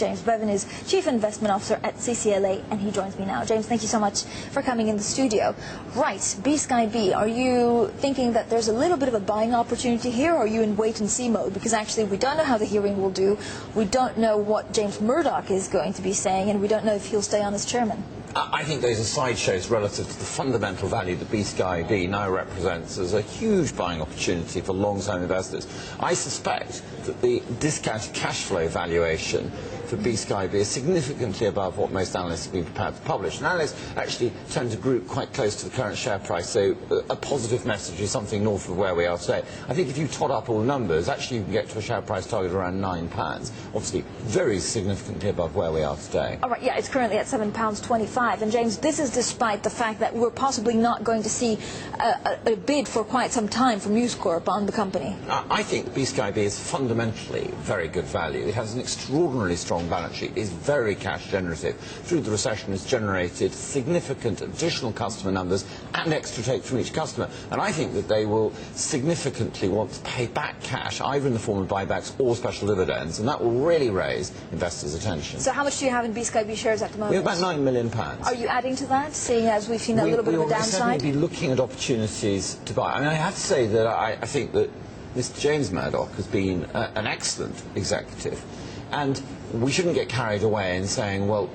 James. Bevan is Chief Investment Officer at CCLA, and he joins me now. James, thank you so much for coming in the studio. Right, BSkyB, are you thinking that there's a little bit of a buying opportunity here, or are you in wait-and-see mode? Because actually we don't know how the hearing will do, we don't know what James Murdoch is going to be saying, and we don't know if he'll stay on as chairman. I think those are sideshows relative to the fundamental value that BSkyB now represents as a huge buying opportunity for long-term investors. I suspect that the discounted cash flow valuation for BSkyB is significantly above what most analysts have been prepared to publish. And analysts actually tend to group quite close to the current share price, so a positive message is something north of where we are today. I think if you tot up all the numbers, actually you can get to a share price target around £9. Obviously, very significantly above where we are today. All right, yeah, it's currently at £7.25. And James, this is despite the fact that we're possibly not going to see a bid for quite some time from News Corp on the company. I think BSkyB is fundamentally very good value. It has an extraordinarily strong balance sheet, is very cash generative. Through the recession, it's generated significant additional customer numbers and extra take from each customer. And I think that they will significantly want to pay back cash, either in the form of buybacks or special dividends, and that will really raise investors' attention. So how much do you have in BSkyB shares at the moment? We have about £9 million. Are you adding to that, seeing as we've seen a little bit of a downside? We'll certainly be looking at opportunities to buy. I mean, I have to say that I think that Mr. James Murdoch has been an excellent executive, and we shouldn't get carried away in saying, well,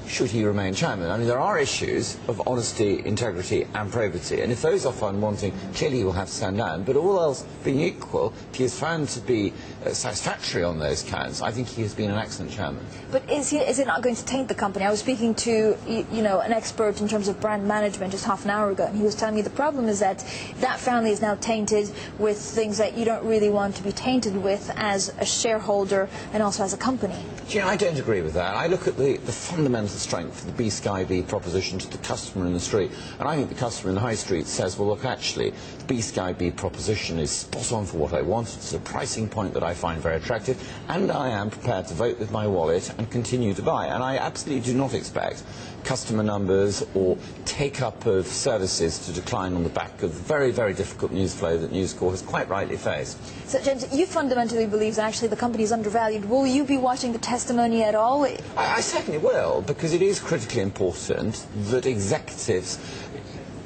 should he remain chairman? I mean, there are issues of honesty, integrity and probity, and if those are found wanting, clearly he will have to stand down. But all else being equal, if he is found to be satisfactory on those counts, I think he has been an excellent chairman. But is it not going to taint the company? I was speaking to an expert in terms of brand management just half an hour ago, and he was telling me the problem is that that family is now tainted with things that you don't really want to be tainted with as a shareholder and also as a company. Do you know, I don't agree with that. I look at the fundamental strength of the BSkyB proposition to the customer in the street, and I think the customer in the high street says, well, look, actually, the BSkyB proposition is spot on for what I want. It's a pricing point that I find very attractive, and I am prepared to vote with my wallet and continue to buy. And I absolutely do not expect customer numbers or take-up of services to decline on the back of the very, very difficult news flow that News Corp has quite rightly faced. So, James, you fundamentally believe that actually the company is undervalued. Will you be watching the testimony at all? I certainly will, because it is critically important that executives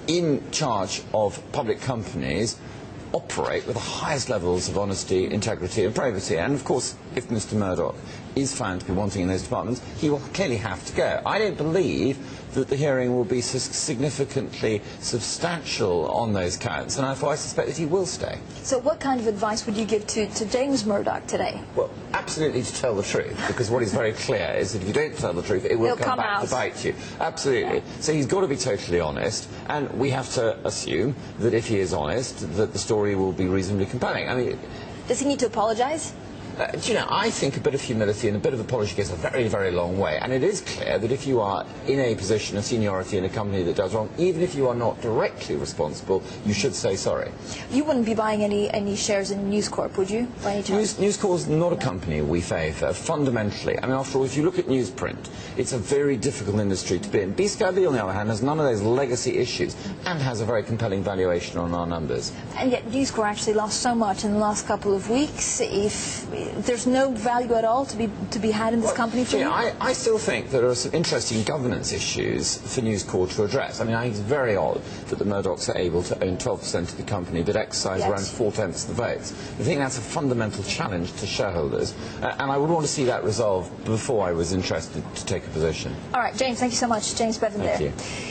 in charge of public companies operate with the highest levels of honesty, integrity and probity. And of course, if Mr. Murdoch is found to be wanting in those departments, he will clearly have to go. I don't believe that the hearing will be significantly substantial on those counts, and therefore I suspect that he will stay. So what kind of advice would you give to James Murdoch today? Well, absolutely to tell the truth, because what is very clear is that if you don't tell the truth, it will come back to bite you. Absolutely. Yeah. So he's got to be totally honest, and we have to assume that if he is honest, that the story will be reasonably compelling. I mean, does he need to apologise? Do you know, I think a bit of humility and a bit of apology goes a very, very long way. And it is clear that if you are in a position of seniority in a company that does wrong, even if you are not directly responsible, you should say sorry. You wouldn't be buying any shares in News Corp, would you, by any chance? News Corp is not a company we favour, fundamentally. I mean, after all, if you look at newsprint, it's a very difficult industry to be in. BSkyB, on the other hand, has none of those legacy issues and has a very compelling valuation on our numbers. And yet News Corp actually lost so much in the last couple of weeks. If there's no value at all to be had in this company for you? I still think there are some interesting governance issues for News Corp to address. I mean, I think it's very odd that the Murdochs are able to own 12% of the company but exercise around 4/10 of the votes. I think that's a fundamental challenge to shareholders, and I would want to see that resolved before I was interested to take a position. All right, James, thank you so much. James Bevan there. Thank you.